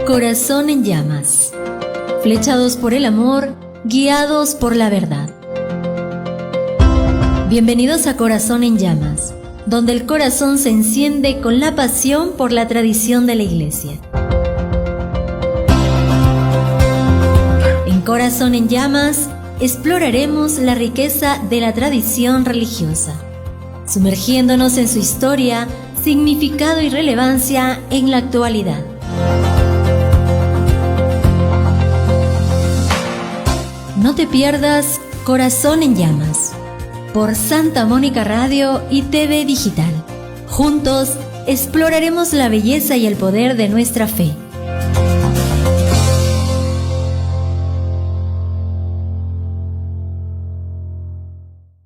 Corazón en llamas. Flechados por el amor, guiados por la verdad. Bienvenidos a Corazón en llamas, donde el corazón se enciende con la pasión por la tradición de la Iglesia. En Corazón en llamas exploraremos la riqueza de la tradición religiosa, sumergiéndonos en su historia, significado y relevancia en la actualidad. No te pierdas Corazón en llamas por Santa Mónica Radio y TV Digital. Juntos exploraremos la belleza y el poder de nuestra fe.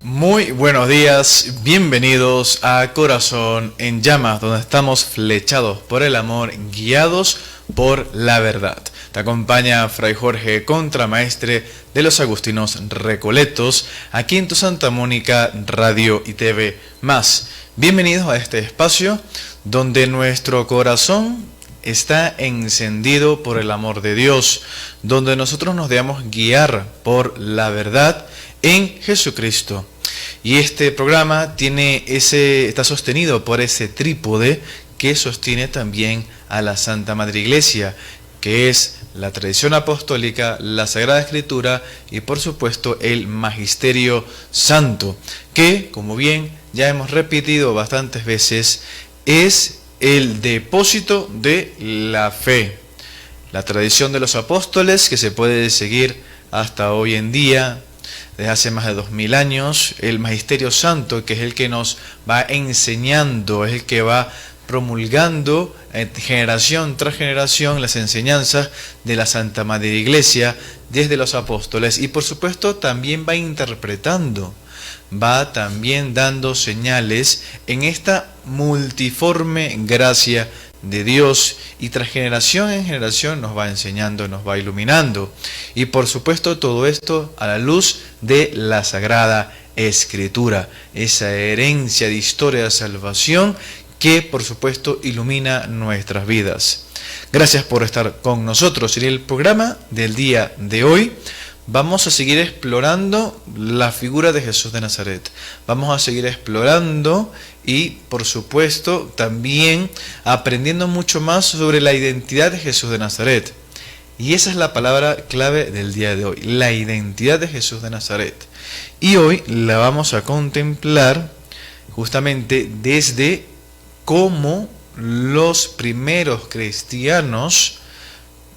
Muy buenos días, bienvenidos a Corazón en Llamas, donde estamos flechados por el amor, guiados por la verdad. Te acompaña Fray Jorge, contramaestre de los Agustinos Recoletos, aquí en tu Santa Mónica Radio y TV Más. Bienvenidos a este espacio donde nuestro corazón está encendido por el amor de Dios, donde nosotros nos dejamos guiar por la verdad en Jesucristo. Y este programa está sostenido por ese trípode que sostiene también a la Santa Madre Iglesia, que es la tradición apostólica, la Sagrada Escritura y por supuesto el Magisterio Santo, que, como bien ya hemos repetido bastantes veces, es el depósito de la fe. La tradición de los apóstoles que se puede seguir hasta hoy en día, desde hace más de 2000 años, el Magisterio Santo, que es el que nos va enseñando, es el que va promulgando generación tras generación las enseñanzas de la Santa Madre Iglesia desde los apóstoles, y por supuesto también va interpretando, va también dando señales en esta multiforme gracia de Dios, y tras generación en generación nos va enseñando, nos va iluminando, y por supuesto todo esto a la luz de la Sagrada Escritura, esa herencia de historia de salvación que por supuesto ilumina nuestras vidas. Gracias por estar con nosotros. En el programa del día de hoy vamos a seguir explorando la figura de Jesús de Nazaret. Vamos a seguir explorando y por supuesto también aprendiendo mucho más sobre la identidad de Jesús de Nazaret. Y esa es la palabra clave del día de hoy, la identidad de Jesús de Nazaret. Y hoy la vamos a contemplar justamente desde cómo los primeros cristianos,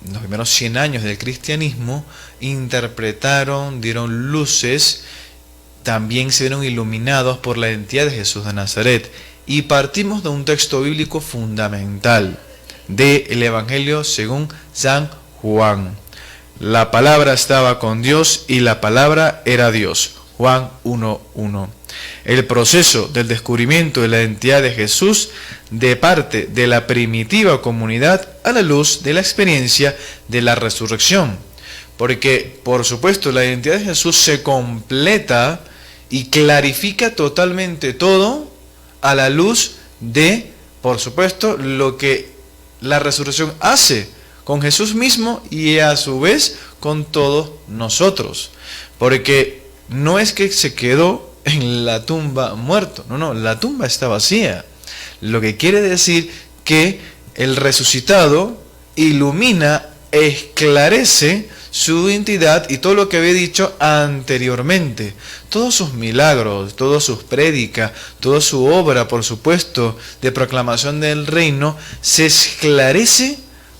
los primeros 100 años del cristianismo, interpretaron, dieron luces, también se vieron iluminados por la identidad de Jesús de Nazaret. Y partimos de un texto bíblico fundamental del Evangelio según San Juan. La palabra estaba con Dios y la palabra era Dios. Juan 1:1. El proceso del descubrimiento de la identidad de Jesús de parte de la primitiva comunidad a la luz de la experiencia de la resurrección. Porque, por supuesto, la identidad de Jesús se completa y clarifica totalmente todo a la luz de, por supuesto, lo que la resurrección hace con Jesús mismo y a su vez con todos nosotros. Porque no es que se quedó en la tumba muerto, no, la tumba está vacía. Lo que quiere decir que el resucitado ilumina, esclarece su identidad y todo lo que había dicho anteriormente. Todos sus milagros, todas sus prédicas, toda su obra, por supuesto, de proclamación del reino, se esclarece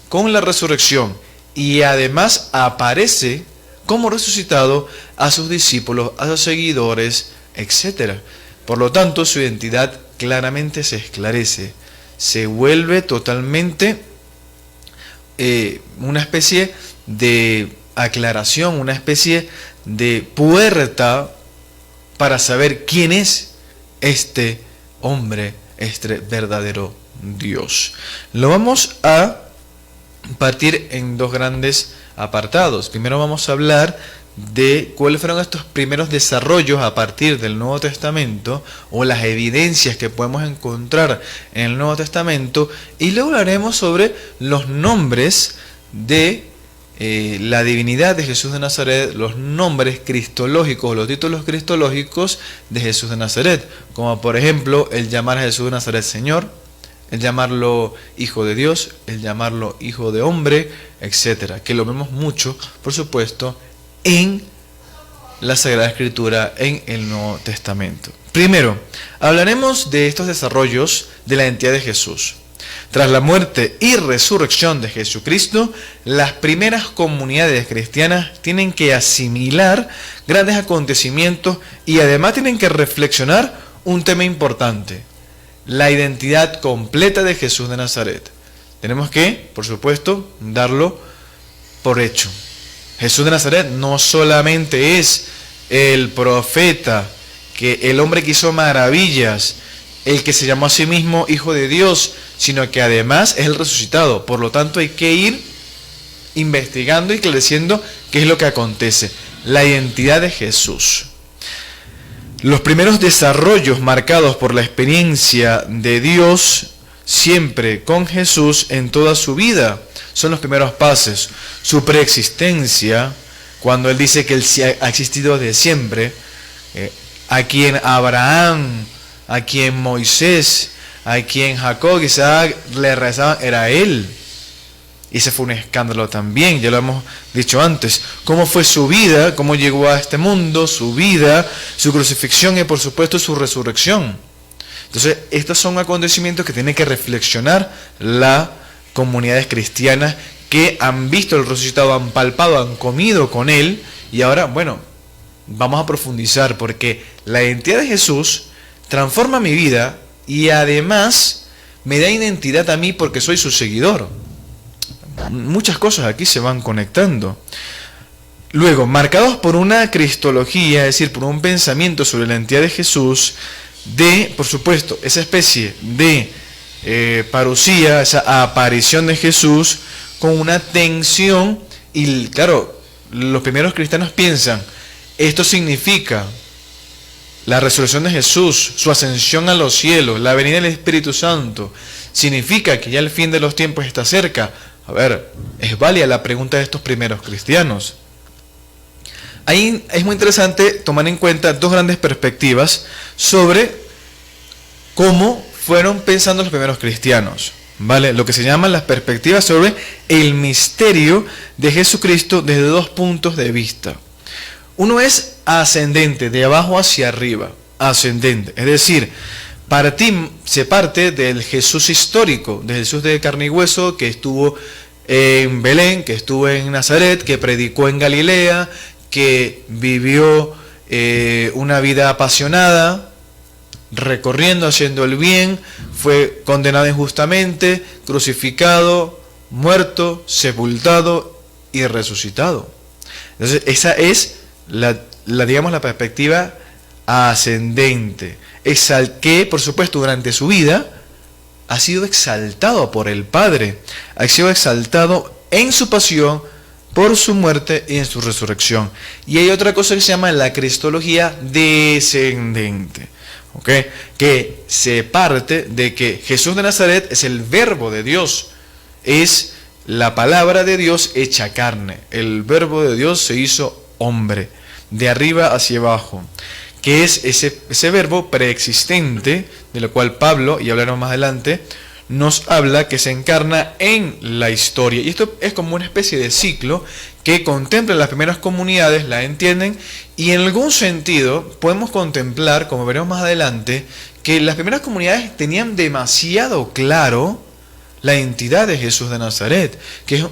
con la resurrección y además aparece como resucitado a sus discípulos, a sus seguidores, etc. Por lo tanto, su identidad claramente se esclarece, se vuelve totalmente una especie de aclaración, una especie de puerta para saber quién es este hombre, este verdadero Dios. Lo vamos a partir en dos grandes apartados. Primero vamos a hablar de cuáles fueron estos primeros desarrollos a partir del Nuevo Testamento, o las evidencias que podemos encontrar en el Nuevo Testamento, y luego hablaremos sobre los nombres de la divinidad de Jesús de Nazaret, los nombres cristológicos, los títulos cristológicos de Jesús de Nazaret, como por ejemplo el llamar a Jesús de Nazaret Señor, el llamarlo Hijo de Dios, el llamarlo Hijo de Hombre, etcétera, que lo vemos mucho, por supuesto, en la Sagrada Escritura, en el Nuevo Testamento. Primero, hablaremos de estos desarrollos de la identidad de Jesús. Tras la muerte y resurrección de Jesucristo, las primeras comunidades cristianas tienen que asimilar grandes acontecimientos y además tienen que reflexionar un tema importante: la identidad completa de Jesús de Nazaret. Tenemos que, por supuesto, darlo por hecho. Jesús de Nazaret no solamente es el profeta, que el hombre que hizo maravillas, el que se llamó a sí mismo Hijo de Dios, sino que además es el resucitado. Por lo tanto, hay que ir investigando y esclareciendo qué es lo que acontece. La identidad de Jesús. Los primeros desarrollos marcados por la experiencia de Dios siempre con Jesús en toda su vida son los primeros pasos. Su preexistencia, cuando Él dice que Él ha existido desde siempre, a quien Abraham, a quien Moisés, a quien Jacob, Isaac le rezaban, era Él. Y ese fue un escándalo también, ya lo hemos dicho antes. Cómo fue su vida, cómo llegó a este mundo, su vida, su crucifixión y por supuesto su resurrección. Entonces, estos son acontecimientos que tienen que reflexionar las comunidades cristianas que han visto el resucitado, han palpado, han comido con Él. Y ahora, bueno, vamos a profundizar, porque la identidad de Jesús transforma mi vida y además me da identidad a mí porque soy su seguidor. Muchas cosas aquí se van conectando. Luego, marcados por una cristología, es decir, por un pensamiento sobre la identidad de Jesús, de, por supuesto, esa especie de parusía, esa aparición de Jesús, con una tensión, y claro, los primeros cristianos piensan, esto significa la resurrección de Jesús, su ascensión a los cielos, la venida del Espíritu Santo, significa que ya el fin de los tiempos está cerca. A ver, es válida la pregunta de estos primeros cristianos. Ahí es muy interesante tomar en cuenta dos grandes perspectivas sobre cómo fueron pensando los primeros cristianos, ¿vale? Lo que se llaman las perspectivas sobre el misterio de Jesucristo desde dos puntos de vista. Uno es ascendente, de abajo hacia arriba, ascendente, es decir, se parte del Jesús histórico, del Jesús de carne y hueso, que estuvo en Belén, que estuvo en Nazaret, que predicó en Galilea, que vivió una vida apasionada, recorriendo, haciendo el bien, fue condenado injustamente, crucificado, muerto, sepultado y resucitado. Entonces, esa es la perspectiva ascendente, que por supuesto durante su vida ha sido exaltado por el Padre, ha sido exaltado en su pasión, por su muerte y en su resurrección. Y hay otra cosa que se llama la cristología descendente, ¿okay? Que se parte de que Jesús de Nazaret es el verbo de Dios, es la palabra de Dios hecha carne, el verbo de Dios se hizo hombre, de arriba hacia abajo, que es ese verbo preexistente, de lo cual Pablo, y hablaremos más adelante, nos habla, que se encarna en la historia. Y esto es como una especie de ciclo que contempla las primeras comunidades, la entienden, y en algún sentido podemos contemplar, como veremos más adelante, que las primeras comunidades tenían demasiado claro la identidad de Jesús de Nazaret, que es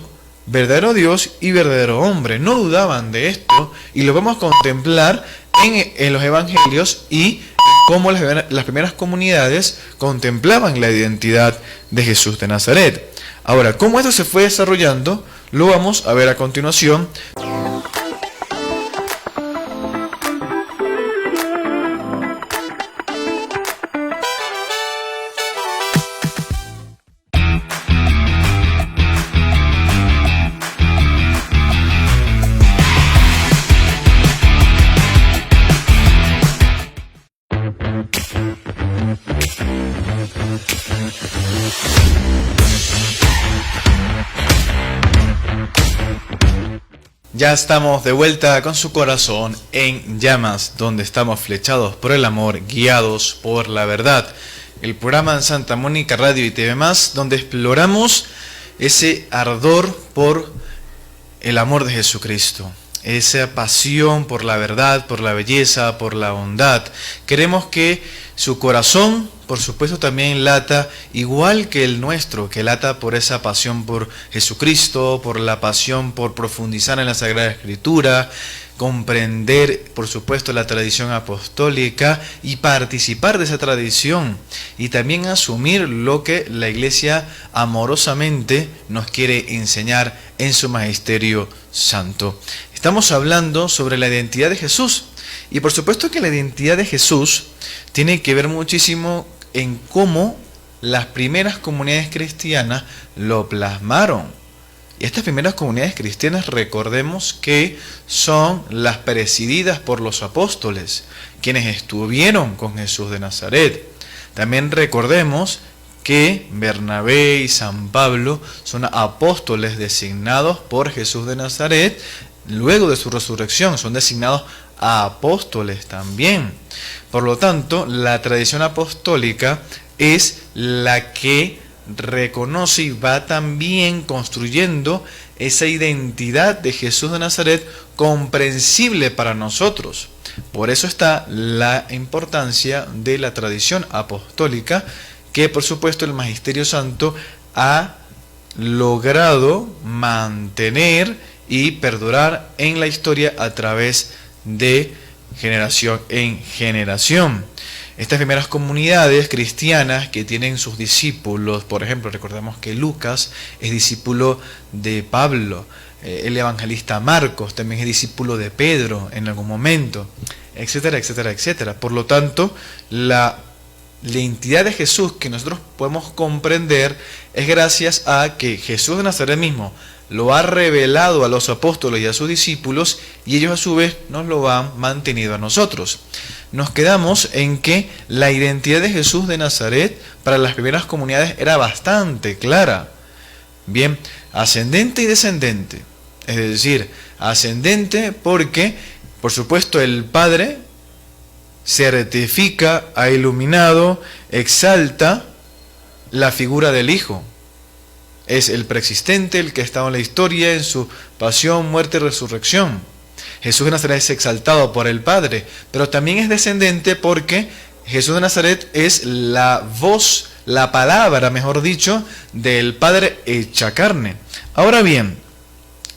verdadero Dios y verdadero hombre. No dudaban de esto, y lo vamos a contemplar en los evangelios y cómo las primeras comunidades contemplaban la identidad de Jesús de Nazaret. Ahora, cómo esto se fue desarrollando, lo vamos a ver a continuación. Ya estamos de vuelta con su corazón en llamas, donde estamos flechados por el amor, guiados por la verdad. El programa en Santa Mónica Radio y TV+, donde exploramos ese ardor por el amor de Jesucristo, esa pasión por la verdad, por la belleza, por la bondad. Queremos que su corazón, por supuesto, también lata igual que el nuestro, que lata por esa pasión por Jesucristo, por la pasión por profundizar en la Sagrada Escritura, comprender, por supuesto, la tradición apostólica y participar de esa tradición, y también asumir lo que la Iglesia amorosamente nos quiere enseñar en su magisterio santo. Estamos hablando sobre la identidad de Jesús, y por supuesto que la identidad de Jesús tiene que ver muchísimo en cómo las primeras comunidades cristianas lo plasmaron. Y estas primeras comunidades cristianas, recordemos que son las presididas por los apóstoles, quienes estuvieron con Jesús de Nazaret. También recordemos que Bernabé y San Pablo son apóstoles designados por Jesús de Nazaret luego de su resurrección, son designados a apóstoles también. Por lo tanto, la tradición apostólica es la que reconoce y va también construyendo esa identidad de Jesús de Nazaret comprensible para nosotros. Por eso está la importancia de la tradición apostólica, que por supuesto el Magisterio Santo ha logrado mantener y perdurar en la historia a través de generación en generación. Estas primeras comunidades cristianas que tienen sus discípulos, por ejemplo, recordemos que Lucas es discípulo de Pablo, el evangelista Marcos también es discípulo de Pedro en algún momento, etcétera, etcétera, etcétera. Por lo tanto, la identidad de Jesús que nosotros podemos comprender es gracias a que Jesús de Nazaret mismo lo ha revelado a los apóstoles y a sus discípulos, y ellos a su vez nos lo han mantenido a nosotros. Nos quedamos en que la identidad de Jesús de Nazaret para las primeras comunidades era bastante clara. Bien, ascendente y descendente. Es decir, ascendente porque, por supuesto, el Padre certifica, ha iluminado, exalta la figura del Hijo. Es el preexistente, el que ha estado en la historia, en su pasión, muerte y resurrección. Jesús de Nazaret es exaltado por el Padre, pero también es descendente porque Jesús de Nazaret es la voz, la palabra, mejor dicho, del Padre hecha carne. Ahora bien,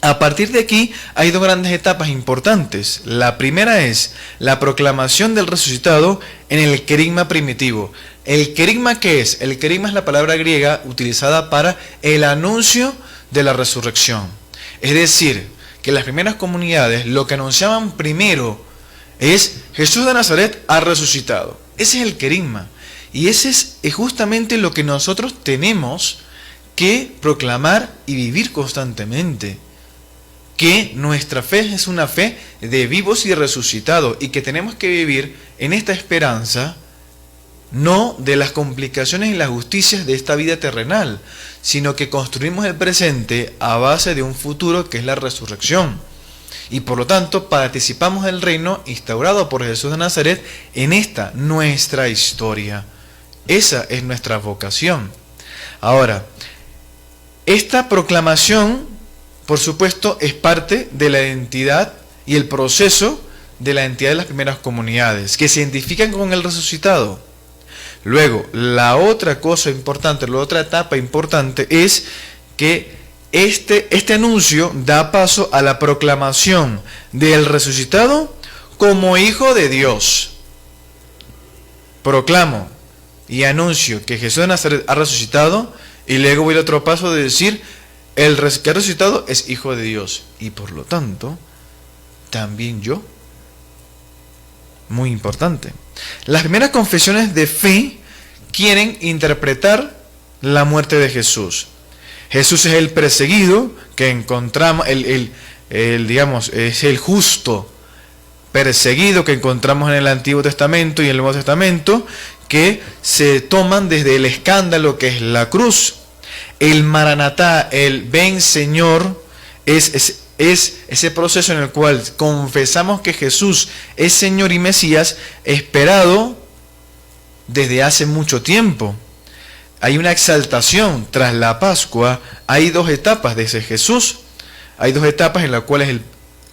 a partir de aquí hay dos grandes etapas importantes. La primera es la proclamación del resucitado en el querigma primitivo. ¿El querigma qué es? El querigma es la palabra griega utilizada para el anuncio de la resurrección. Es decir, que las primeras comunidades lo que anunciaban primero es Jesús de Nazaret ha resucitado. Ese es el querigma. Y ese es justamente lo que nosotros tenemos que proclamar y vivir constantemente. Que nuestra fe es una fe de vivos y resucitados, y que tenemos que vivir en esta esperanza, no de las complicaciones y las justicias de esta vida terrenal, sino que construimos el presente a base de un futuro que es la resurrección. Y por lo tanto participamos del reino instaurado por Jesús de Nazaret en esta nuestra historia. Esa es nuestra vocación. Ahora, esta proclamación, por supuesto, es parte de la identidad y el proceso de la identidad de las primeras comunidades, que se identifican con el resucitado. Luego, la otra cosa importante, la otra etapa importante es que este anuncio da paso a la proclamación del resucitado como Hijo de Dios. Proclamo y anuncio que Jesús de Nazaret ha resucitado, y luego voy al otro paso de decir el que ha resucitado es Hijo de Dios, y por lo tanto también yo. Muy importante. Las primeras confesiones de fe quieren interpretar la muerte de Jesús. Jesús es el perseguido que encontramos, digamos, es el justo perseguido que encontramos en el Antiguo Testamento y en el Nuevo Testamento, que se toman desde el escándalo que es la cruz. El Maranatá, el Ven Señor, es es ese proceso en el cual confesamos que Jesús es Señor y Mesías, esperado desde hace mucho tiempo. Hay una exaltación tras la Pascua. Hay dos etapas de ese Jesús. Hay dos etapas en las cuales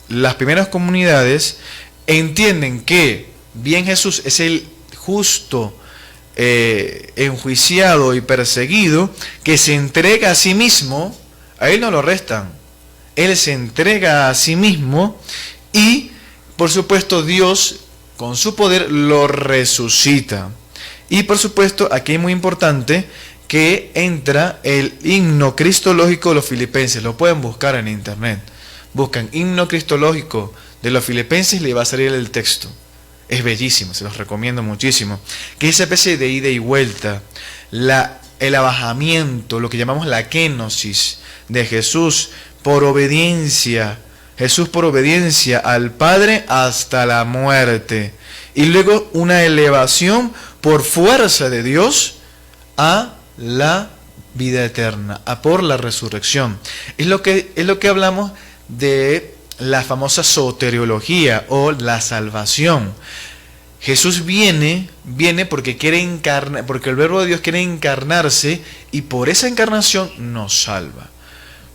las primeras comunidades entienden que bien Jesús es el justo, enjuiciado y perseguido, que se entrega a sí mismo. A él no lo restan. Él se entrega a sí mismo y, por supuesto, Dios con su poder lo resucita. Y por supuesto, aquí es muy importante que entra el himno cristológico de los filipenses. Lo pueden buscar en internet. Buscan himno cristológico de los filipenses y le va a salir el texto. Es bellísimo, se los recomiendo muchísimo. Que esa especie de ida y vuelta, el abajamiento, lo que llamamos la kenosis de Jesús por obediencia. Jesús por obediencia al Padre hasta la muerte. Y luego una elevación por fuerza de Dios a la vida eterna, a por la resurrección. Es lo que hablamos de la famosa soteriología o la salvación. Jesús viene porque quiere encarnar, porque el Verbo de Dios quiere encarnarse y por esa encarnación nos salva.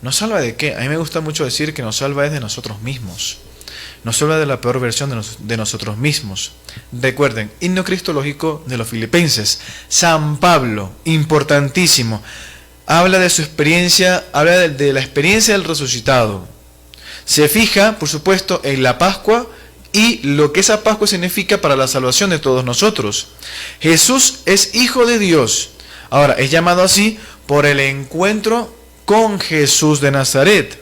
¿Nos salva de qué? A mí me gusta mucho decir que nos salva es de nosotros mismos. Nos salva de la peor versión de nosotros mismos. Recuerden, himno cristológico de los filipenses. San Pablo, importantísimo, habla de su experiencia, habla de la experiencia del resucitado. Se fija, por supuesto, en la Pascua y lo que esa Pascua significa para la salvación de todos nosotros. Jesús es Hijo de Dios. Ahora, es llamado así por el encuentro con Jesús de Nazaret.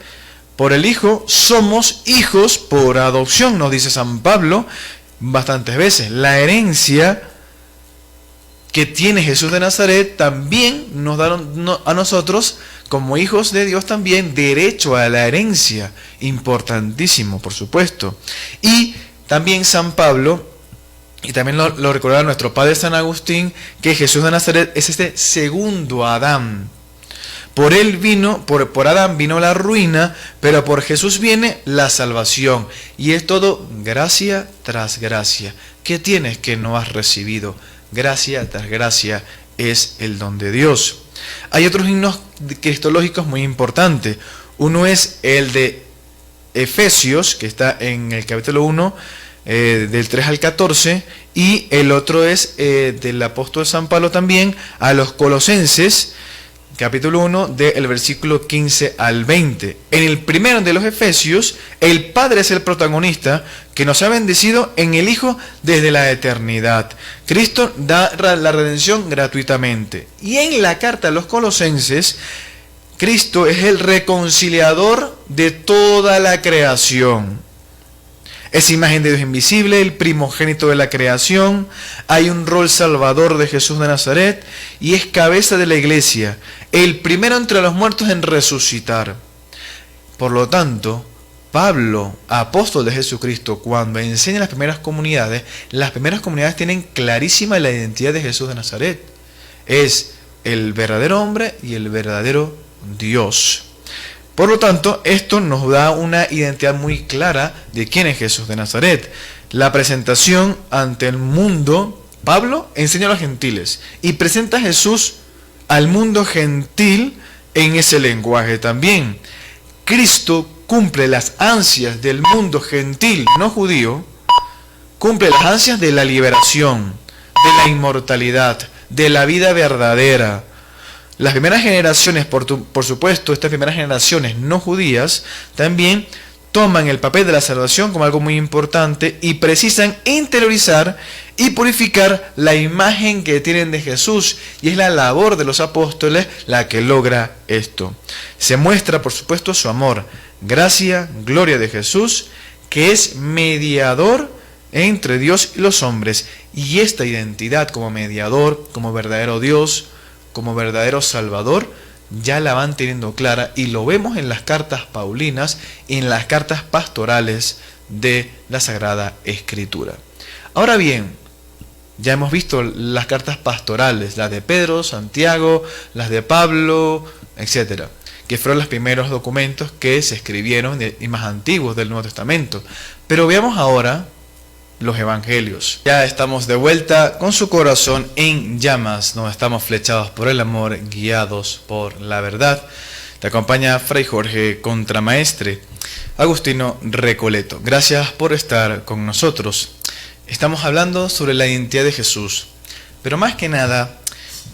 Por el Hijo somos hijos por adopción, nos dice San Pablo bastantes veces. La herencia que tiene Jesús de Nazaret también nos da a nosotros, como hijos de Dios, también derecho a la herencia. Importantísimo, por supuesto. Y también San Pablo, y también lo recordará nuestro padre San Agustín, que Jesús de Nazaret es este segundo Adán. Por él vino, por Adán vino la ruina, pero por Jesús viene la salvación. Y es todo gracia tras gracia. ¿Qué tienes que no has recibido? Gracia tras gracia es el don de Dios. Hay otros himnos cristológicos muy importantes. Uno es el de Efesios, que está en el capítulo 1, del 3 al 14, y el otro es del apóstol San Pablo también a los Colosenses, capítulo 1, del versículo 15 al 20. En el primero de los Efesios, el Padre es el protagonista que nos ha bendecido en el Hijo desde la eternidad. Cristo da la redención gratuitamente. Y en la carta a los Colosenses, Cristo es el reconciliador de toda la creación. Es imagen de Dios invisible, el primogénito de la creación. Hay un rol salvador de Jesús de Nazaret y es cabeza de la iglesia, el primero entre los muertos en resucitar. Por lo tanto, Pablo, apóstol de Jesucristo, cuando enseña a las primeras comunidades tienen clarísima la identidad de Jesús de Nazaret. Es el verdadero hombre y el verdadero Dios. Por lo tanto, esto nos da una identidad muy clara de quién es Jesús de Nazaret. La presentación ante el mundo, Pablo enseña a los gentiles y presenta a Jesús al mundo gentil en ese lenguaje también. Cristo cumple las ansias del mundo gentil no judío, cumple las ansias de la liberación, de la inmortalidad, de la vida verdadera. Las primeras generaciones, por supuesto, estas primeras generaciones no judías, también toman el papel de la salvación como algo muy importante y precisan interiorizar y purificar la imagen que tienen de Jesús. Y es la labor de los apóstoles la que logra esto. Se muestra, por supuesto, su amor, gracia, gloria de Jesús, que es mediador entre Dios y los hombres. Y esta identidad como mediador, como verdadero Dios, como verdadero Salvador, ya la van teniendo clara y lo vemos en las cartas paulinas y en las cartas pastorales de la Sagrada Escritura. Ahora bien, ya hemos visto las cartas pastorales, las de Pedro, Santiago, las de Pablo, etc. que fueron los primeros documentos que se escribieron y más antiguos del Nuevo Testamento. Pero veamos ahora los evangelios. Ya estamos de vuelta con su corazón en llamas, donde estamos flechados por el amor, guiados por la verdad. Te acompaña Fray Jorge, contramaestre Agustino Recoleto. Gracias por estar con nosotros. Estamos hablando sobre la identidad de Jesús, pero más que nada,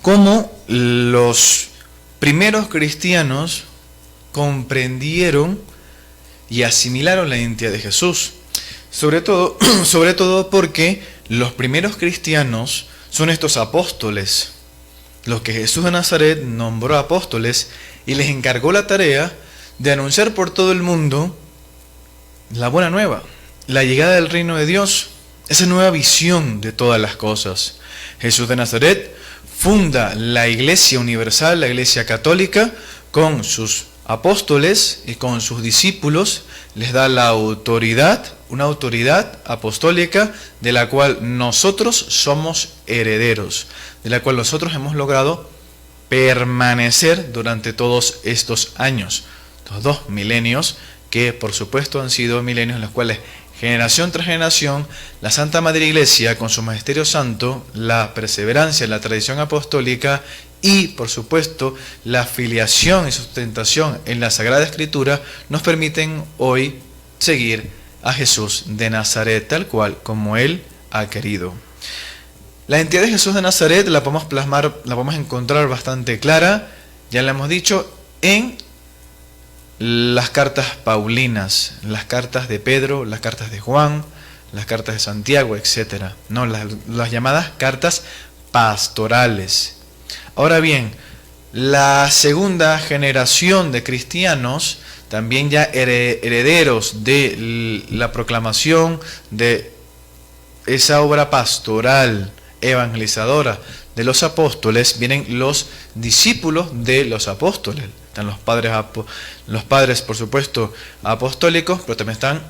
cómo los primeros cristianos comprendieron y asimilaron la identidad de Jesús. Sobre todo porque los primeros cristianos son estos apóstoles, los que Jesús de Nazaret nombró apóstoles y les encargó la tarea de anunciar por todo el mundo la buena nueva, la llegada del reino de Dios, esa nueva visión de todas las cosas. Jesús de Nazaret funda la Iglesia Universal, la Iglesia Católica, con sus apóstoles y con sus discípulos, les da la autoridad, una autoridad apostólica de la cual nosotros somos herederos, de la cual nosotros hemos logrado permanecer durante todos estos años, los 2 milenios, que por supuesto han sido milenios en los cuales generación tras generación, la Santa Madre Iglesia, con su Magisterio Santo, la perseverancia en la tradición apostólica y, por supuesto, la filiación y sustentación en la Sagrada Escritura, nos permiten hoy seguir a Jesús de Nazaret tal cual como Él ha querido. La identidad de Jesús de Nazaret la podemos plasmar, la podemos encontrar bastante clara, ya la hemos dicho, en las cartas paulinas, las cartas de Pedro, las cartas de Juan, las cartas de Santiago, etc. ¿No? Las llamadas cartas pastorales. Ahora bien, la segunda generación de cristianos, también ya herederos de la proclamación de esa obra pastoral, evangelizadora de los apóstoles, vienen los discípulos de los apóstoles. Están los padres, por supuesto, apostólicos, pero también están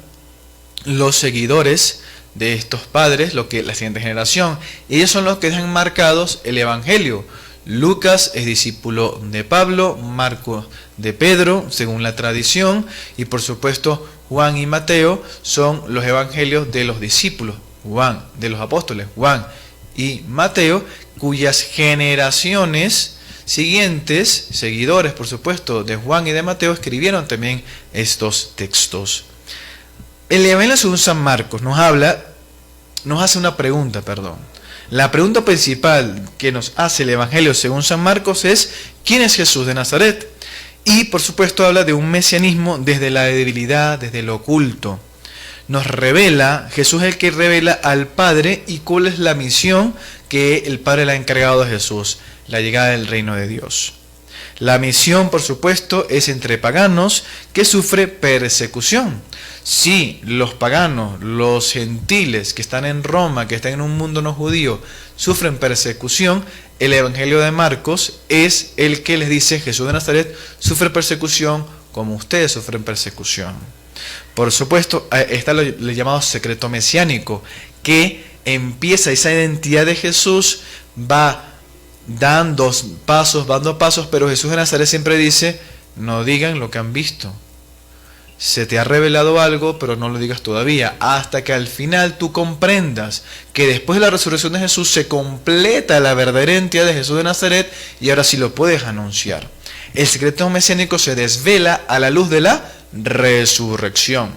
los seguidores de estos padres, la siguiente generación. Ellos son los que dejan marcados el Evangelio. Lucas es discípulo de Pablo, Marcos de Pedro, según la tradición, y por supuesto Juan y Mateo son los evangelios de los discípulos, Juan, de los apóstoles, Juan y Mateo, cuyas generaciones siguientes, seguidores por supuesto de Juan y de Mateo, escribieron también estos textos. El Evangelio según San Marcos nos hace una pregunta, La pregunta principal que nos hace el Evangelio según San Marcos es: ¿quién es Jesús de Nazaret? Y por supuesto habla de un mesianismo desde la debilidad, desde lo oculto. Nos revela, Jesús es el que revela al Padre y cuál es la misión que el Padre le ha encargado a Jesús, la llegada del reino de Dios. La misión, por supuesto, es entre paganos que sufre persecución. Si los paganos, los gentiles que están en Roma, que están en un mundo no judío, sufren persecución, el Evangelio de Marcos es el que les dice: Jesús de Nazaret sufre persecución como ustedes sufren persecución. Por supuesto, está lo llamado secreto mesiánico, que empieza esa identidad de Jesús, va dando pasos, pero Jesús de Nazaret siempre dice: no digan lo que han visto. Se te ha revelado algo, pero no lo digas todavía, hasta que al final tú comprendas que después de la resurrección de Jesús se completa la verdadera identidad de Jesús de Nazaret y ahora sí lo puedes anunciar. El secreto mesiánico se desvela a la luz de la resurrección.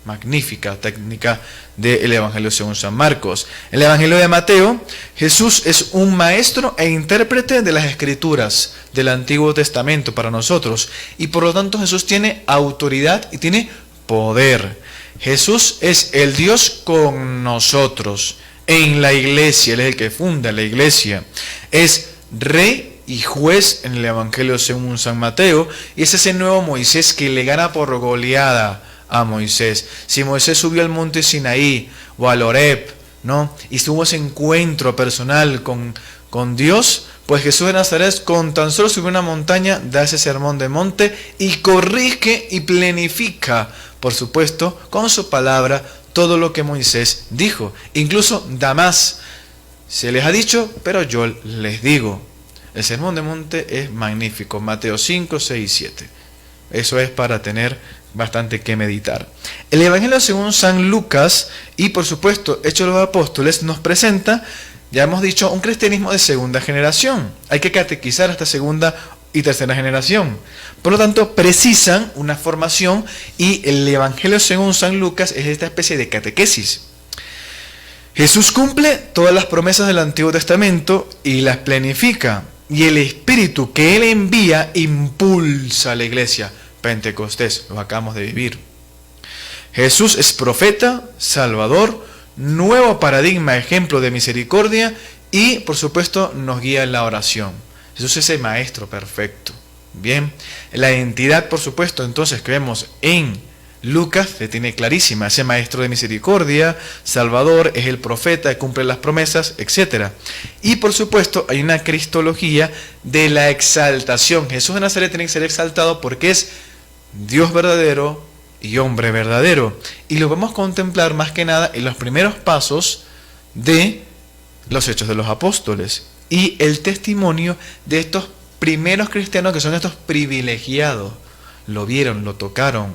Magnífica técnica del Evangelio según San Marcos. El Evangelio de Mateo, Jesús es un maestro e intérprete de las Escrituras del Antiguo Testamento para nosotros, y por lo tanto Jesús tiene autoridad y tiene poder. Jesús es el Dios con nosotros en la iglesia. Él es el que funda la iglesia. Es rey y juez en el Evangelio según San Mateo, y es ese nuevo Moisés que le gana por goleada a Moisés. Si Moisés subió al monte Sinaí o al Horeb, ¿no?, y tuvo ese encuentro personal con Dios, pues Jesús de Nazaret, con tan solo subir una montaña, da ese sermón de monte y corrige y planifica, por supuesto, con su palabra todo lo que Moisés dijo. Incluso da más: se les ha dicho, pero yo les digo. El Sermón del Monte es magnífico, Mateo 5, 6 y 7. Eso es para tener bastante que meditar. El Evangelio según San Lucas y por supuesto Hechos de los Apóstoles nos presenta, ya hemos dicho, un cristianismo de segunda generación. Hay que catequizar hasta segunda y tercera generación. Por lo tanto, precisan una formación y el Evangelio según San Lucas es esta especie de catequesis. Jesús cumple todas las promesas del Antiguo Testamento y las planifica. Y el Espíritu que Él envía impulsa a la iglesia. Pentecostés, lo acabamos de vivir. Jesús es profeta, salvador, nuevo paradigma, ejemplo de misericordia y, por supuesto, nos guía en la oración. Jesús es el maestro perfecto. Bien, la identidad, por supuesto, entonces que vemos en Lucas se tiene clarísima, ese maestro de misericordia, salvador, es el profeta, cumple las promesas, etc. Y por supuesto hay una cristología de la exaltación. Jesús de Nazaret tiene que ser exaltado porque es Dios verdadero y hombre verdadero. Y lo vamos a contemplar más que nada en los primeros pasos de los Hechos de los Apóstoles y el testimonio de estos primeros cristianos que son estos privilegiados. Lo vieron, lo tocaron,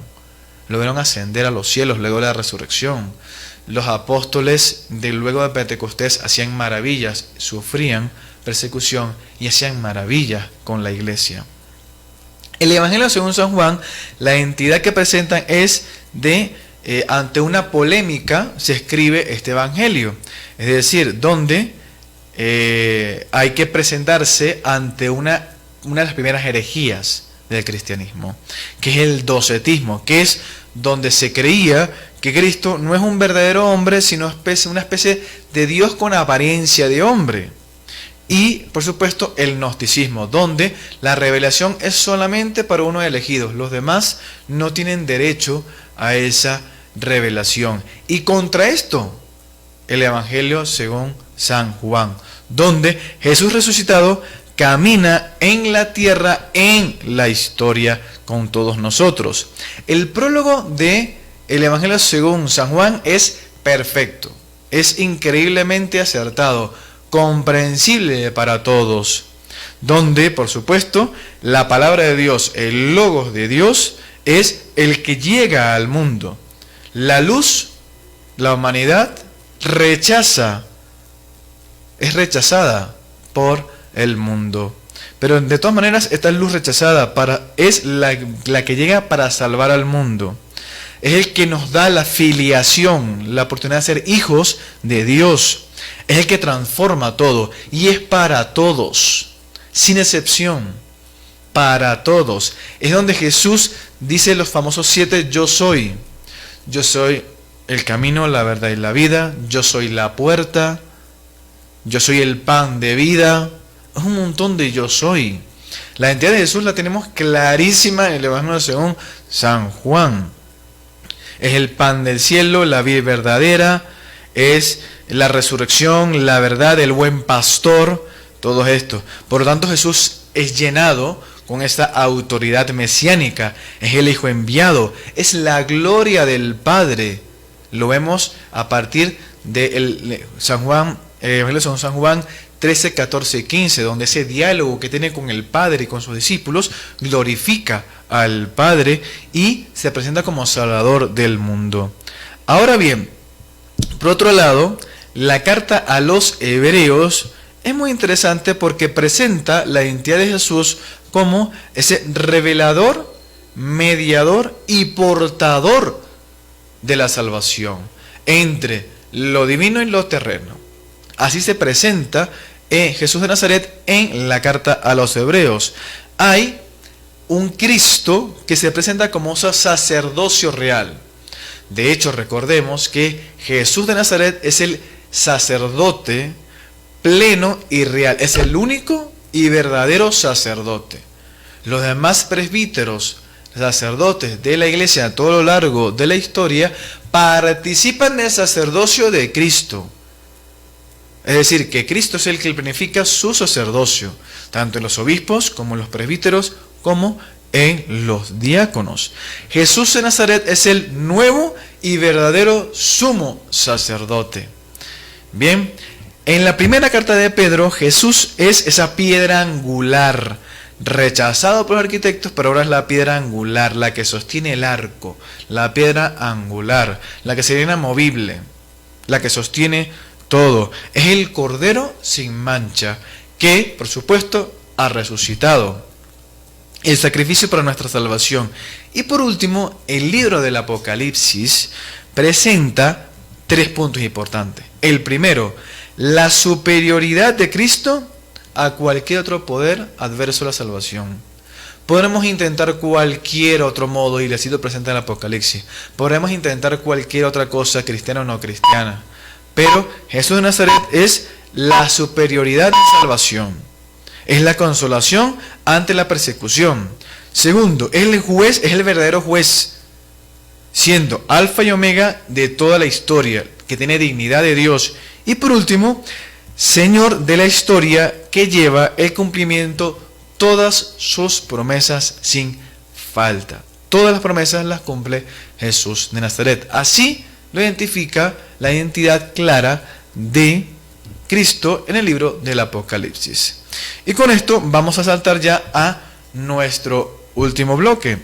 lo vieron ascender a los cielos luego de la resurrección. Los apóstoles luego de Pentecostés hacían maravillas, sufrían persecución y hacían maravillas con la iglesia. El Evangelio según San Juan, la entidad que presentan es de, ante una polémica se escribe este Evangelio. Es decir, donde hay que presentarse ante una de las primeras herejías del cristianismo, que es el docetismo, que es donde se creía que Cristo no es un verdadero hombre, sino una especie de Dios con apariencia de hombre. Y, por supuesto, el gnosticismo, donde la revelación es solamente para unos elegidos, los demás no tienen derecho a esa revelación. Y contra esto, el Evangelio según San Juan, donde Jesús resucitado camina en la tierra, en la historia con todos nosotros. El prólogo de el Evangelio según San Juan es perfecto, es increíblemente acertado, comprensible para todos, donde, por supuesto, la palabra de Dios, el Logos de Dios, es el que llega al mundo. La luz, la humanidad, es rechazada por el mundo. Pero de todas maneras, esta luz rechazada es la que llega para salvar al mundo. Es el que nos da la filiación, la oportunidad de ser hijos de Dios. Es el que transforma todo y es para todos, sin excepción, para todos. Es donde Jesús dice los famosos 7 yo soy. Yo soy el camino, la verdad y la vida. Yo soy la puerta. Yo soy el pan de vida. Es un montón de yo soy. La identidad de Jesús la tenemos clarísima en el Evangelio según San Juan. Es el pan del cielo, la vida verdadera, es la resurrección, la verdad, el buen pastor, todo esto. Por lo tanto, Jesús es llenado con esta autoridad mesiánica, es el Hijo enviado, es la gloria del Padre. Lo vemos a partir de San Juan, Evangelio según San Juan 13, 14 y 15, donde ese diálogo que tiene con el Padre y con sus discípulos glorifica al Padre y se presenta como Salvador del mundo. Ahora bien, por otro lado, la carta a los Hebreos es muy interesante porque presenta la identidad de Jesús como ese revelador, mediador y portador de la salvación entre lo divino y lo terreno. Así se presenta Jesús de Nazaret en la carta a los Hebreos. Hay un Cristo que se presenta como un sacerdocio real. De hecho, recordemos que Jesús de Nazaret es el sacerdote pleno y real. Es el único y verdadero sacerdote. Los demás presbíteros, sacerdotes de la iglesia a todo lo largo de la historia, participan del sacerdocio de Cristo. Es decir, que Cristo es el que planifica su sacerdocio, tanto en los obispos como en los presbíteros, como en los diáconos. Jesús de Nazaret es el nuevo y verdadero sumo sacerdote. Bien, En la primera carta de Pedro, Jesús es esa piedra angular, rechazado por los arquitectos, pero ahora es la piedra angular, la que sostiene el arco, la piedra angular, la que sería inamovible, la que sostiene todo. Es el Cordero sin mancha, que, por supuesto, ha resucitado. El sacrificio para nuestra salvación. Y por último, el libro del Apocalipsis presenta 3 puntos importantes. El primero, la superioridad de Cristo a cualquier otro poder adverso a la salvación. Podremos intentar cualquier otro modo, y así lo presenta el Apocalipsis. Podremos intentar cualquier otra cosa, cristiana o no cristiana. Pero Jesús de Nazaret es la superioridad de salvación. Es la consolación ante la persecución. Segundo, es el juez, es el verdadero juez, siendo alfa y omega de toda la historia, que tiene dignidad de Dios. Y por último, Señor de la historia, que lleva el cumplimiento todas sus promesas sin falta. Todas las promesas las cumple Jesús de Nazaret. Así lo identifica la identidad clara de Cristo en el libro del Apocalipsis. Y con esto vamos a saltar ya a nuestro último bloque,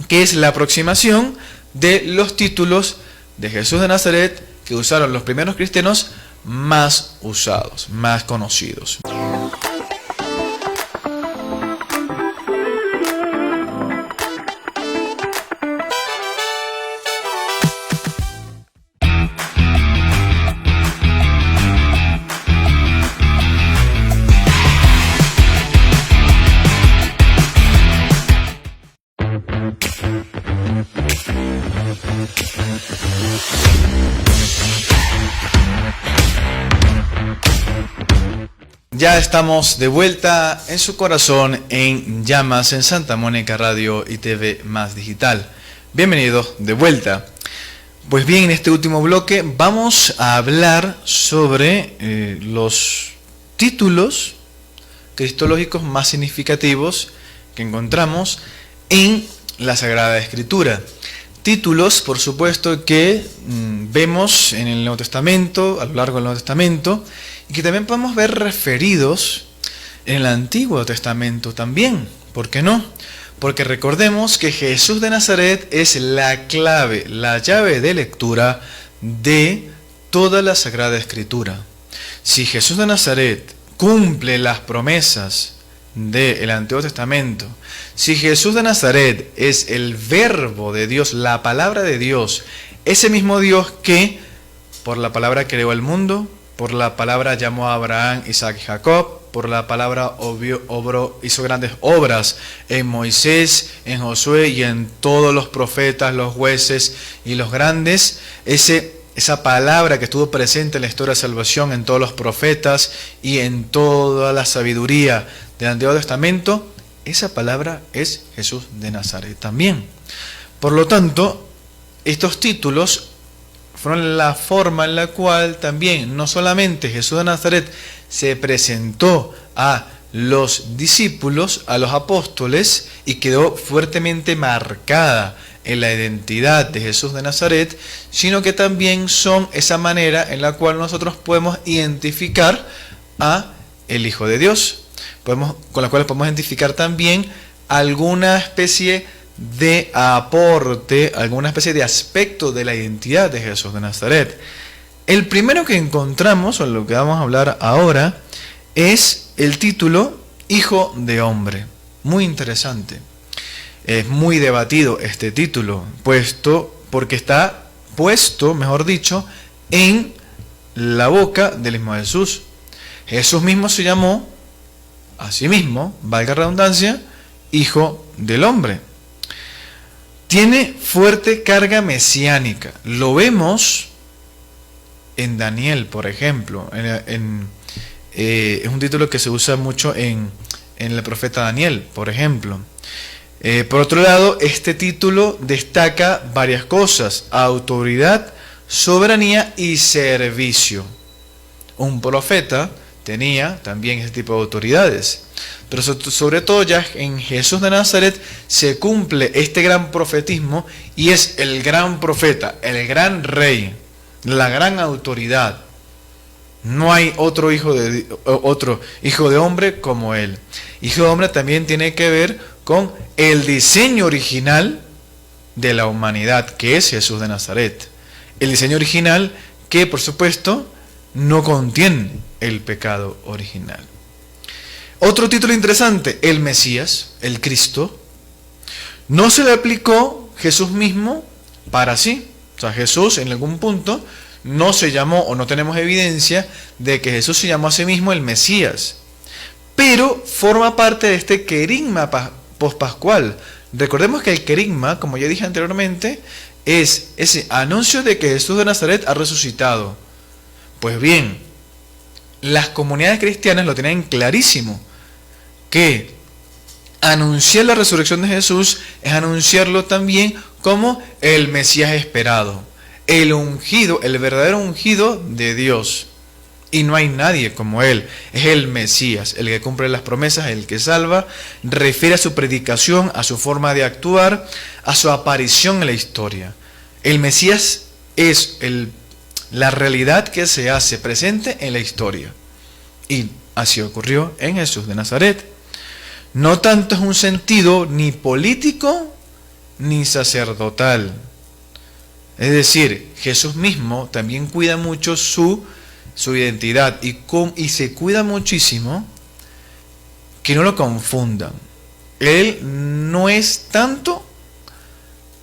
que es la aproximación de los títulos de Jesús de Nazaret que usaron los primeros cristianos más usados, más conocidos. Ya estamos de vuelta en su corazón en Llamas en Santa Mónica Radio y TV Más Digital. Bienvenidos de vuelta. Pues bien, en este último bloque vamos a hablar sobre los títulos cristológicos más significativos que encontramos en la Sagrada Escritura. Títulos, por supuesto, que vemos en el Nuevo Testamento, a lo largo del Nuevo Testamento, y que también podemos ver referidos en el Antiguo Testamento también. ¿Por qué no? Porque recordemos que Jesús de Nazaret es la clave, la llave de lectura de toda la Sagrada Escritura. Si Jesús de Nazaret cumple las promesas del Antiguo Testamento, si Jesús de Nazaret es el verbo de Dios, la palabra de Dios, ese mismo Dios que por la palabra creó el mundo, por la palabra llamó a Abraham, Isaac y Jacob, por la palabra hizo grandes obras en Moisés, en Josué y en todos los profetas, los jueces y los grandes, esa palabra que estuvo presente en la historia de salvación, en todos los profetas y en toda la sabiduría del Antiguo Testamento, esa palabra es Jesús de Nazaret también. Por lo tanto, estos títulos fueron la forma en la cual también no solamente Jesús de Nazaret se presentó a los discípulos, a los apóstoles, y quedó fuertemente marcada en la identidad de Jesús de Nazaret, sino que también son esa manera en la cual nosotros podemos identificar a el Hijo de Dios, con la cual podemos identificar también alguna especie de aporte, alguna especie de aspecto de la identidad de Jesús de Nazaret. El primero que encontramos, o lo que vamos a hablar ahora, es el título Hijo de Hombre. Muy interesante. Es muy debatido este título, porque está puesto, mejor dicho, en la boca del mismo Jesús. Jesús mismo se llamó a sí mismo, valga la redundancia, Hijo del Hombre. Tiene fuerte carga mesiánica. Lo vemos en Daniel, por ejemplo. Es un título que se usa mucho en el profeta Daniel, por ejemplo. Por otro lado, este título destaca varias cosas: autoridad, soberanía y servicio. Un profeta tenía también ese tipo de autoridades. Pero sobre todo ya en Jesús de Nazaret se cumple este gran profetismo, y es el gran profeta, el gran rey, la gran autoridad, No hay otro hijo de hombre como él. Hijo de hombre también tiene que ver con el diseño original de la humanidad, que es Jesús de Nazaret. El diseño original que, por supuesto, no contiene el pecado original. Otro título interesante, el Mesías, el Cristo, no se le aplicó Jesús mismo para sí. O sea, Jesús en algún punto no se llamó, o no tenemos evidencia de que Jesús se llamó a sí mismo el Mesías, pero forma parte de este querigma pospascual. Recordemos que el querigma, como ya dije anteriormente, es ese anuncio de que Jesús de Nazaret ha resucitado. Pues bien, las comunidades cristianas lo tienen clarísimo, que anunciar la resurrección de Jesús es anunciarlo también como el Mesías esperado, el ungido, el verdadero ungido de Dios. Y no hay nadie como Él. Es el Mesías, el que cumple las promesas, el que salva. Refiere a su predicación, a su forma de actuar, a su aparición en la historia. El Mesías es la realidad que se hace presente en la historia. Y así ocurrió en Jesús de Nazaret. No tanto es un sentido ni político ni sacerdotal. Es decir, Jesús mismo también cuida mucho su identidad y se cuida muchísimo que no lo confundan. Él no es tanto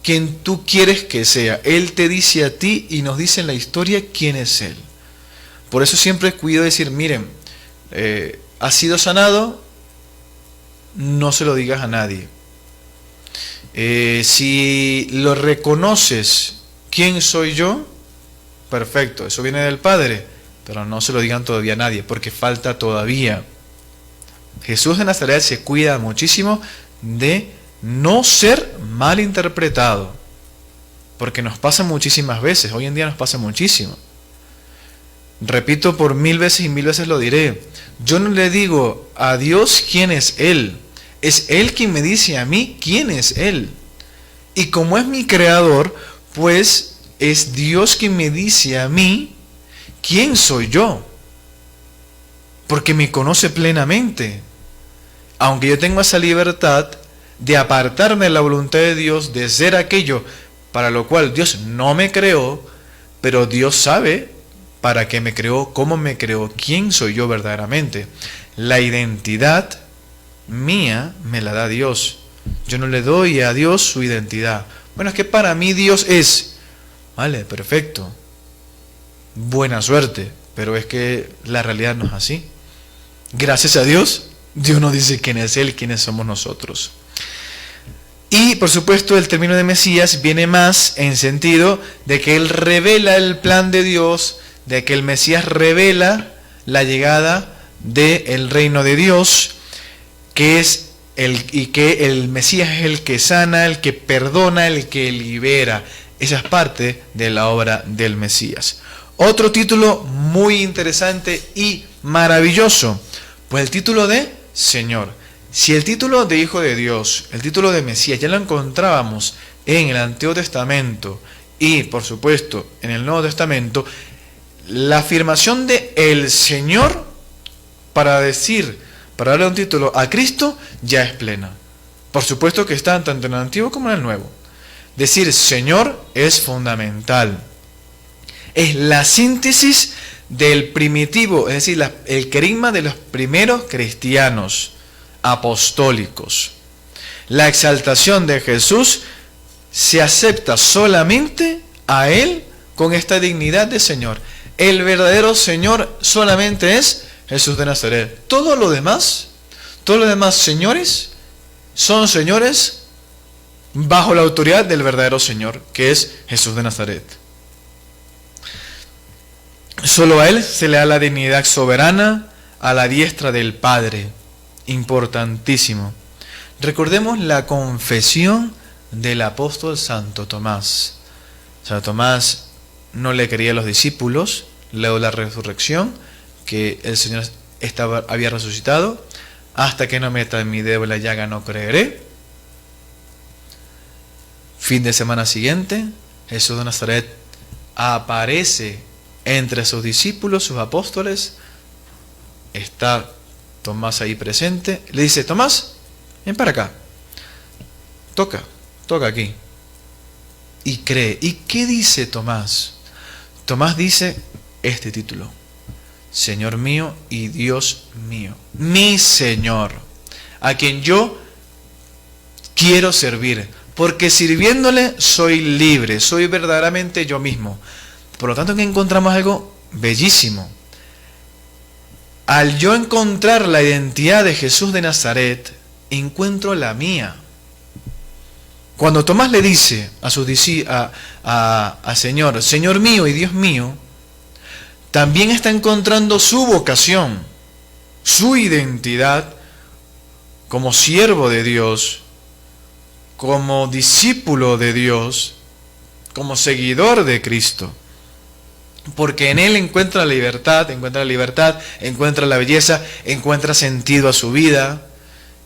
quien tú quieres que sea. Él te dice a ti y nos dice en la historia quién es Él. Por eso siempre cuido decir, miren, has sido sanado, no se lo digas a nadie. Si lo reconoces, ¿quién soy yo? Perfecto, eso viene del Padre, pero no se lo digan todavía a nadie, porque falta todavía. Jesús de Nazaret se cuida muchísimo de no ser mal interpretado, porque nos pasa muchísimas veces, hoy en día nos pasa muchísimo. Repito por 1000 veces y 1000 veces lo diré, yo no le digo a Dios quién es Él, es Él quien me dice a mí quién es Él. Y como es mi creador, pues es Dios quien me dice a mí quién soy yo, porque me conoce plenamente. Aunque yo tengo esa libertad de apartarme de la voluntad de Dios, de ser aquello para lo cual Dios no me creó, pero Dios sabe para qué me creó, cómo me creó, quién soy yo verdaderamente. La identidad mía me la da Dios. Yo no le doy a Dios su identidad. Bueno, es que para mí Dios es. Vale, perfecto. Buena suerte, pero es que la realidad no es así. Gracias a Dios, Dios nos dice quién es Él, quiénes somos nosotros. Y por supuesto el término de Mesías viene más en sentido de que Él revela el plan de Dios, de que el Mesías revela la llegada del reino de Dios, y que el Mesías es el que sana, el que perdona, el que libera. Esa es parte de la obra del Mesías. Otro título muy interesante y maravilloso, pues el título de Señor. Si el título de Hijo de Dios, el título de Mesías, ya lo encontrábamos en el Antiguo Testamento y por supuesto en el Nuevo Testamento, la afirmación de el Señor para darle un título a Cristo ya es plena. Por supuesto que está tanto en el Antiguo como en el Nuevo. Decir Señor es fundamental. Es la síntesis del primitivo, es decir, el querigma de los primeros cristianos apostólicos. La exaltación de Jesús se acepta solamente a Él con esta dignidad de Señor. El verdadero Señor solamente es Jesús de Nazaret. Todos los demás señores son señores bajo la autoridad del verdadero Señor, que es Jesús de Nazaret. Solo a Él se le da la dignidad soberana a la diestra del Padre. Importantísimo. Recordemos la confesión del apóstol Santo Tomás. Santo Tomás no le creía a los discípulos, luego de la resurrección, que el Señor había resucitado. Hasta que no meta mi dedo en la llaga no creeré. Fin de semana siguiente, Jesús de Nazaret aparece entre sus discípulos, sus apóstoles, está Tomás ahí presente. Le dice: Tomás, ven para acá. Toca aquí. Y cree. ¿Y qué dice Tomás? Tomás dice este título: Señor mío y Dios mío. Mi Señor, a quien yo quiero servir, porque sirviéndole soy libre, soy verdaderamente yo mismo. Por lo tanto, que encontramos algo bellísimo. Al yo encontrar la identidad de Jesús de Nazaret, encuentro la mía. Cuando Tomás le dice a Señor, Señor mío y Dios mío, también está encontrando su vocación, su identidad como siervo de Dios, como discípulo de Dios, como seguidor de Cristo. Porque en Él encuentra la libertad, encuentra la belleza, encuentra sentido a su vida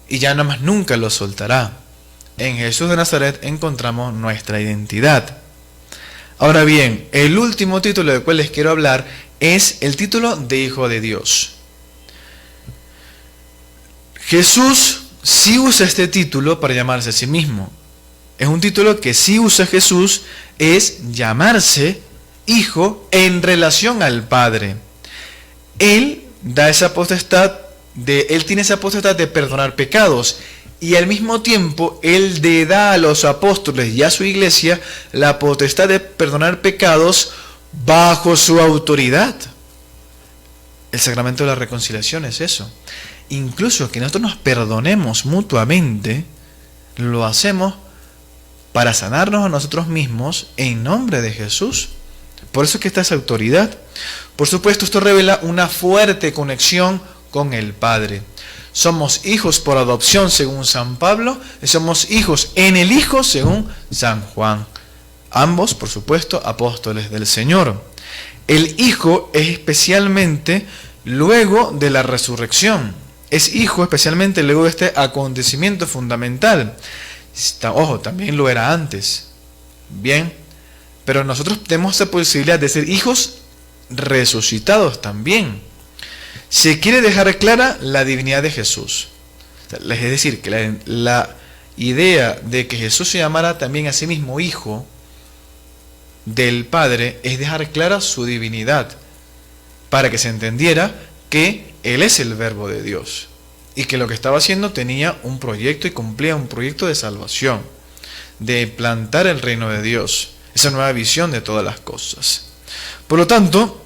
y ya nada más nunca lo soltará. En Jesús de Nazaret encontramos nuestra identidad. Ahora bien, el último título del cual les quiero hablar es el título de Hijo de Dios. Jesús sí usa este título para llamarse a sí mismo. Es un título que sí usa Jesús, es llamarse Hijo en relación al Padre. Él da esa potestad Él tiene esa potestad de perdonar pecados. Y al mismo tiempo, Él le da a los apóstoles y a su iglesia la potestad de perdonar pecados bajo su autoridad. El sacramento de la reconciliación es eso. Incluso que nosotros nos perdonemos mutuamente, lo hacemos para sanarnos a nosotros mismos en nombre de Jesús. Por eso es que está esa autoridad. Por supuesto, esto revela una fuerte conexión con el Padre. Somos hijos por adopción según San Pablo, y somos hijos en el Hijo según San Juan. Ambos, por supuesto, apóstoles del Señor. El Hijo es especialmente luego de la resurrección. Es Hijo especialmente luego de este acontecimiento fundamental. Ojo, también lo era antes. Bien, pero nosotros tenemos esa posibilidad de ser hijos resucitados también. Se quiere dejar clara la divinidad de Jesús. Es decir, que la idea de que Jesús se llamara también a sí mismo Hijo del Padre es dejar clara su divinidad, para que se entendiera que Él es el Verbo de Dios y que lo que estaba haciendo tenía un proyecto y cumplía un proyecto de salvación, de plantar el reino de Dios, esa nueva visión de todas las cosas. Por lo tanto,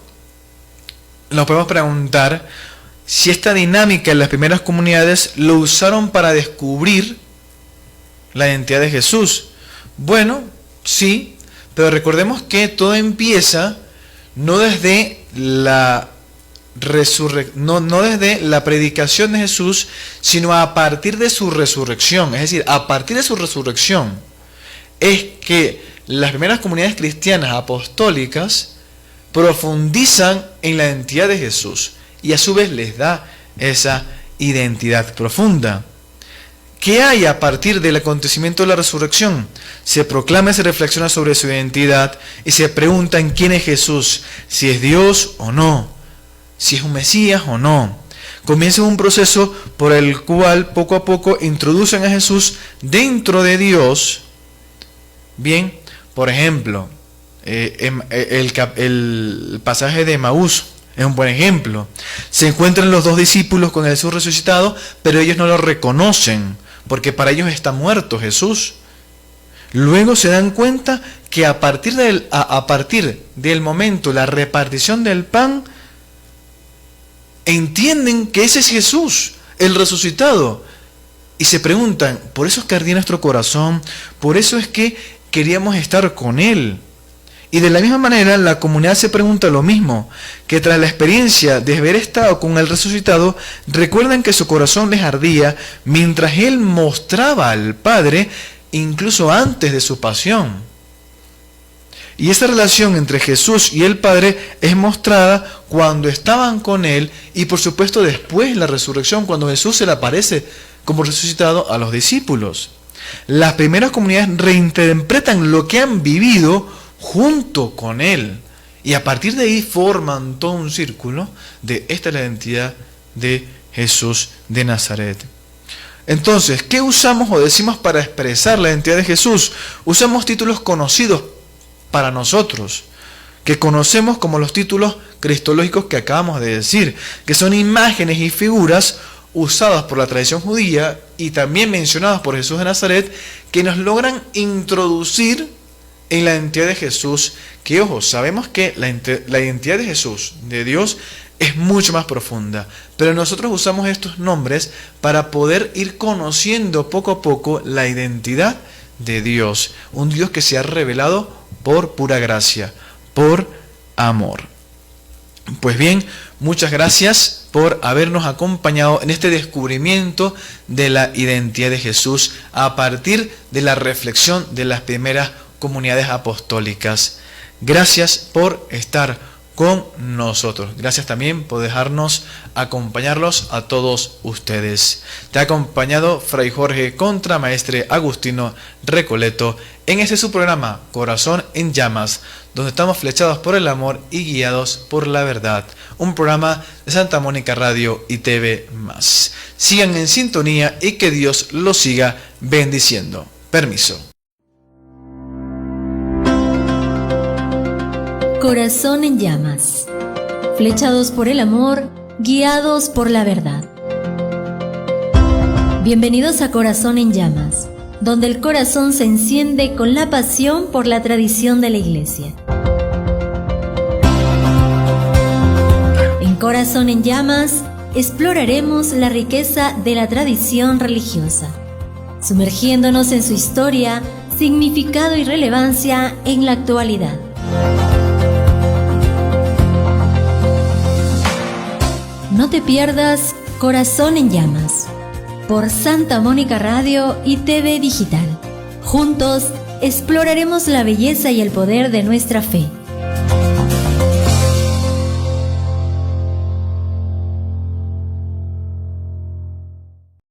nos podemos preguntar si esta dinámica en las primeras comunidades lo usaron para descubrir la identidad de Jesús. Bueno, sí, pero recordemos que todo empieza no desde la no desde la predicación de Jesús, sino a partir de su resurrección. Es decir, a partir de su resurrección es que las primeras comunidades cristianas apostólicas profundizan en la identidad de Jesús y a su vez les da esa identidad profunda. ¿Qué hay a partir del acontecimiento de la resurrección? Se proclama y se reflexiona sobre su identidad y se pregunta en quién es Jesús, si es Dios o no, si es un Mesías o no. Comienza un proceso por el cual poco a poco introducen a Jesús dentro de Dios. Bien, por ejemplo, el pasaje de Emaús es un buen ejemplo. Se encuentran los dos discípulos con el Jesús resucitado, pero ellos no lo reconocen, porque para ellos está muerto Jesús. Luego se dan cuenta que a partir del momento, la repartición del pan, entienden que ese es Jesús, el resucitado. Y se preguntan, por eso es que ardía nuestro corazón, por eso es que queríamos estar con Él. Y de la misma manera la comunidad se pregunta lo mismo, que tras la experiencia de haber estado con el resucitado, recuerdan que su corazón les ardía mientras Él mostraba al Padre incluso antes de su pasión. Y esa relación entre Jesús y el Padre es mostrada cuando estaban con Él y por supuesto después de la resurrección, cuando Jesús se le aparece como resucitado a los discípulos. Las primeras comunidades reinterpretan lo que han vivido junto con Él Y a partir de ahí forman todo un círculo de esta es la identidad de Jesús de Nazaret. Entonces, ¿qué usamos o decimos para expresar la identidad de Jesús? Usamos títulos conocidos para nosotros, que conocemos como los títulos cristológicos que acabamos de decir, que son imágenes y figuras usadas por la tradición judía y también mencionadas por Jesús de Nazaret, que nos logran introducir en la identidad de Jesús, que ojo, sabemos que la identidad de Jesús, de Dios, es mucho más profunda, pero nosotros usamos estos nombres para poder ir conociendo poco a poco la identidad de Dios, un Dios que se ha revelado por pura gracia, por amor. Pues bien, muchas gracias por habernos acompañado en este descubrimiento de la identidad de Jesús a partir de la reflexión de las primeras comunidades apostólicas. Gracias por estar con nosotros. Gracias también por dejarnos acompañarlos a todos ustedes. Te ha acompañado Fray Jorge Contramaestre Agustino Recoleto en este su programa Corazón en Llamas, donde estamos flechados por el amor y guiados por la verdad. Un programa de Santa Mónica Radio y TV+. Sigan en sintonía y que Dios los siga bendiciendo. Permiso. Corazón en llamas, flechados por el amor, guiados por la verdad. Bienvenidos a Corazón en Llamas, donde el corazón se enciende con la pasión por la tradición de la Iglesia. En Corazón en Llamas exploraremos la riqueza de la tradición religiosa, sumergiéndonos en su historia, significado y relevancia en la actualidad. No te pierdas Corazón en Llamas por Santa Mónica Radio y TV Digital. Juntos exploraremos la belleza y el poder de nuestra fe.